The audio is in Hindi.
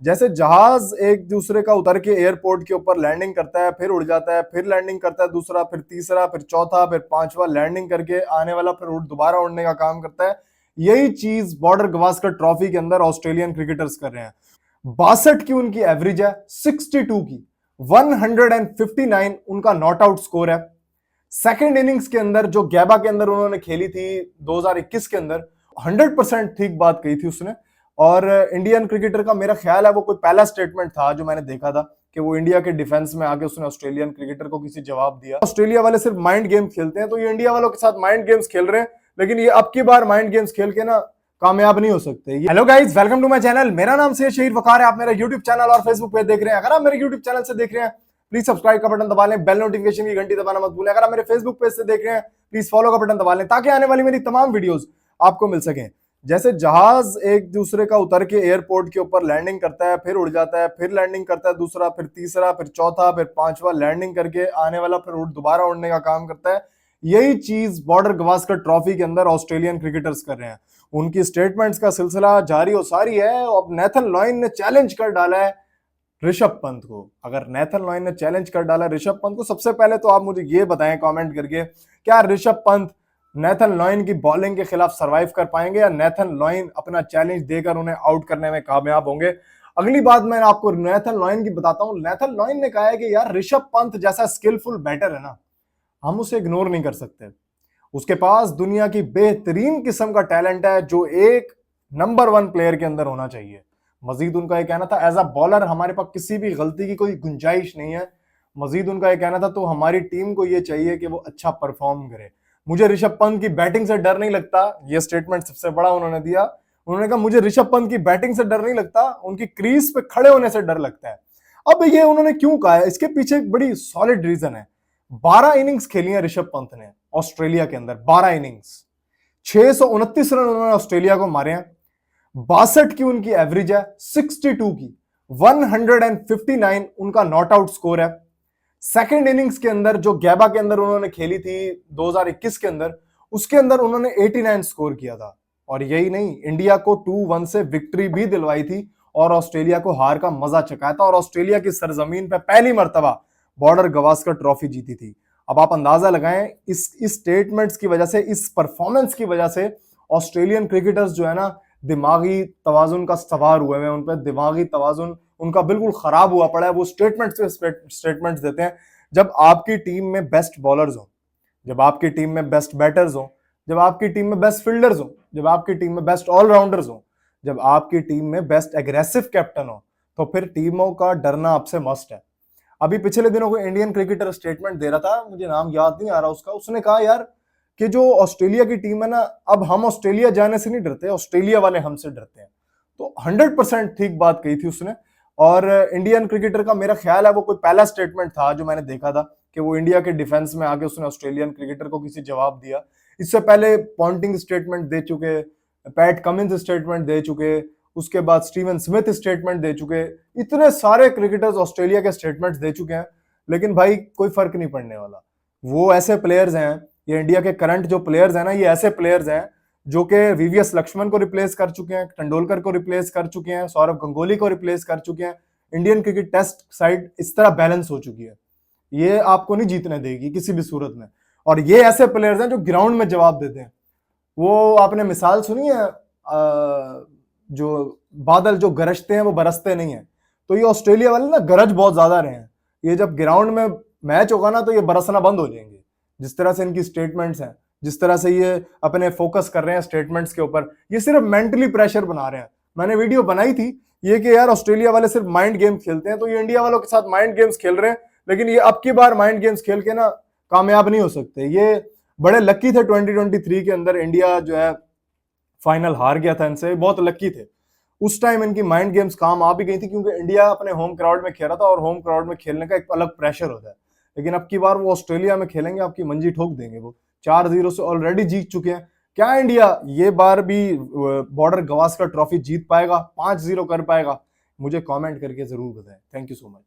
जैसे जहाज एक दूसरे का उतर के एयरपोर्ट के ऊपर लैंडिंग करता है, फिर उड़ जाता है, फिर लैंडिंग करता है दूसरा, फिर तीसरा, फिर चौथा, फिर पांचवा लैंडिंग करके आने वाला फिर दोबारा उड़ने का काम करता है। यही चीज बॉर्डर गवास्कर ट्रॉफी के अंदर ऑस्ट्रेलियन क्रिकेटर्स कर रहे हैं। 62 की उनकी एवरेज है, 62 की 159 उनका नॉट आउट स्कोर है। सेकेंड इनिंग्स के अंदर जो गैबा के अंदर उन्होंने खेली थी 2021 के अंदर, 100% ठीक बात कही थी उसने। और इंडियन क्रिकेटर का मेरा ख्याल है वो कोई पहला स्टेटमेंट था जो मैंने देखा था कि वो इंडिया के डिफेंस में आके उसने ऑस्ट्रेलियन क्रिकेटर को किसी जवाब दिया। ऑस्ट्रेलिया वाले सिर्फ माइंड गेम खेलते हैं, तो ये इंडिया वालों के साथ माइंड गेम्स खेल रहे हैं, लेकिन ये अब की बार माइंड गेम्स खेल के ना कामयाब नहीं हो सकते। Hello guys, welcome to my channel. मेरा नाम से शहीद वकार है। आप मेरा यूट्यूब चैनल और फेसबुक पेज देख रहे हैं। अगर आप मेरे यूट्यूब चैनल से देख रहे हैं प्लीज सब्सक्राइब का बटन दबा लें, बेल नोटिफिकेशन की घंटी दबाना मत भूलें। अगर आप मेरे फेसबुक पेज से देख रहे हैं प्लीज फॉलो का बटन दबा लें ताकि आने वाली मेरी तमाम वीडियोस आपको मिल सकें। जैसे जहाज एक दूसरे का उतर के एयरपोर्ट के ऊपर लैंडिंग करता है, फिर उड़ जाता है, फिर लैंडिंग करता है दूसरा, फिर तीसरा, फिर चौथा, फिर पांचवा लैंडिंग करके आने वाला फिर दोबारा उड़ने का काम करता है। यही चीज बॉर्डर गवास्कर ट्रॉफी के अंदर ऑस्ट्रेलियन क्रिकेटर्स कर रहे हैं। उनकी स्टेटमेंट्स का सिलसिला जारी और सारी है। अब नेथन लॉयन ने चैलेंज कर डाला है ऋषभ पंत को। अगर नेथन लॉयन ने चैलेंज कर डाला ऋषभ पंत को, सबसे पहले तो आप मुझे ये बताएं कमेंट करके, क्या ऋषभ पंत नेथन लॉयन की बॉलिंग के खिलाफ सरवाइव कर पाएंगे या नेथन लॉयन अपना चैलेंज देकर उन्हें आउट करने में कामयाब होंगे? अगली बात मैं आपको नेथन लॉयन की बताता हूं। नेथन लॉयन ने कहा है कि यार ऋषभ पंत जैसा स्किलफुल बैटर है ना, हम उसे इग्नोर नहीं कर सकते। उसके पास दुनिया की बेहतरीन किस्म का टैलेंट है जो एक नंबर 1 प्लेयर के अंदर होना चाहिए। मजीद उनका यह कहना था एज अ बॉलर हमारे पास किसी भी गलती की कोई गुंजाइश नहीं है। मजीद उनका यह कहना था तो हमारी टीम को यह चाहिए कि वो अच्छा परफॉर्म करे। मुझे ऋषभ पंत की बैटिंग से डर नहीं लगता, यह स्टेटमेंट सबसे बड़ा उन्होंने दिया। उन्होंने कहा मुझे ऋषभ पंत की बैटिंग से डर नहीं लगता, उनकी क्रीज पे खड़े होने से डर लगता है। अब ये उन्होंने क्यों कहा है, इसके पीछे एक बड़ी सॉलिड रीजन है। 12 इनिंग्स खेली है ऋषभ पंत ने ऑस्ट्रेलिया के अंदर, 12 इनिंग्स, 629 रन उन्होंने ऑस्ट्रेलिया को मारे हैं। 62 की उनकी एवरेज है, 62 की 159 उनका नॉट आउट स्कोर है। सेकेंड इनिंग्स के अंदर जो गैबा के अंदर उन्होंने खेली थी 2021 के अंदर, उसके अंदर उन्होंने 89 स्कोर किया था। और यही नहीं, इंडिया को 2-1 से विक्ट्री भी दिलवाई थी और ऑस्ट्रेलिया को हार का मजा चखाया था और ऑस्ट्रेलिया की सरजमीन पर पहली मर्तबा बॉर्डर गवास्कर ट्रॉफी जीती थी। अब आप अंदाजा लगाएं, इस स्टेटमेंट्स की वजह से, इस परफॉर्मेंस की वजह से ऑस्ट्रेलियन क्रिकेटर्स जो है ना, दिमागी तवाजुन का सवार हुए हैं, उन पर दिमागी तवाजुन उनका बिल्कुल खराब हुआ पड़ा है। वो स्टेटमेंट्स देते हैं। जब आपकी टीम में बेस्ट बॉलर्स हो, जब आपकी टीम में बेस्ट बैटर्स हो, जब आपकी टीम में बेस्ट फील्डर्स हो, जब आपकी टीम में बेस्ट ऑलराउंडर्स हो, जब आपकी टीम में बेस्ट एग्रेसिव कैप्टन हो, तो फिर टीमों का डरना आपसे मस्ट है। अभी पिछले दिनों को इंडियन क्रिकेटर स्टेटमेंट दे रहा था, मुझे नाम याद नहीं आ रहा उसका, उसने कहा यार कि जो ऑस्ट्रेलिया की टीम है ना, अब हम ऑस्ट्रेलिया जाने से नहीं डरते, ऑस्ट्रेलिया वाले हमसे डरते हैं। तो 100% ठीक बात कही थी उसने। और इंडियन क्रिकेटर का मेरा ख्याल है वो कोई पहला स्टेटमेंट था जो मैंने देखा था कि वो इंडिया के डिफेंस में आके उसने ऑस्ट्रेलियन क्रिकेटर को किसी जवाब दिया। इससे पहले पॉन्टिंग स्टेटमेंट दे चुके, पैट कमिंस स्टेटमेंट दे चुके, उसके बाद स्टीवन स्मिथ स्टेटमेंट दे चुके, इतने सारे क्रिकेटर्स ऑस्ट्रेलिया के स्टेटमेंट्स दे चुके हैं, लेकिन भाई कोई फर्क नहीं पड़ने वाला। वो ऐसे प्लेयर्स हैं, ये इंडिया के करंट जो प्लेयर्स हैं ना, ये ऐसे प्लेयर्स हैं जो कि वीवीएस लक्ष्मण को रिप्लेस कर चुके हैं, तेंदुलकर को रिप्लेस कर चुके हैं, सौरव गंगोली को रिप्लेस कर चुके हैं। इंडियन क्रिकेट टेस्ट साइड इस तरह बैलेंस हो चुकी है, ये आपको नहीं जीतने देगी किसी भी सूरत में। और ये ऐसे प्लेयर्स हैं जो ग्राउंड में जवाब देते हैं। वो आपने मिसाल सुनी है, जो बादल जो गरजते हैं वो बरसते नहीं है। तो ये ऑस्ट्रेलिया वाले ना गरज बहुत ज्यादा रहे हैं, ये जब ग्राउंड में मैच होगा ना तो ये बरसना बंद हो जाएंगे। जिस तरह से इनकी स्टेटमेंट्स हैं, जिस तरह से ये अपने फोकस कर रहे हैं स्टेटमेंट्स के ऊपर, ये सिर्फ मेंटली प्रेशर बना रहे हैं। मैंने वीडियो बनाई थी ये कि यार ऑस्ट्रेलिया वाले सिर्फ माइंड गेम खेलते हैं, तो ये इंडिया वालों के साथ माइंड गेम्स खेल रहे हैं, लेकिन ये अब की बार माइंड गेम्स खेल के ना कामयाब नहीं हो सकते। ये बड़े लकी थे 2023 के अंदर, इंडिया जो है फाइनल हार गया था इनसे, बहुत लकी थे। उस टाइम इनकी माइंड गेम्स काम आ भी गई थी क्योंकि इंडिया अपने होम क्राउड में खेल रहा था और होम क्राउड में खेलने का एक अलग प्रेशर होता है। लेकिन अब की बार वो ऑस्ट्रेलिया में खेलेंगे, आपकी मंजी ठोक देंगे। वो 4-0 से ऑलरेडी जीत चुके हैं। क्या इंडिया ये बार भी बॉर्डर गवास्कर ट्रॉफी जीत पाएगा, 5-0 कर पाएगा? मुझे कमेंट करके जरूर बताएं। Thank you so much.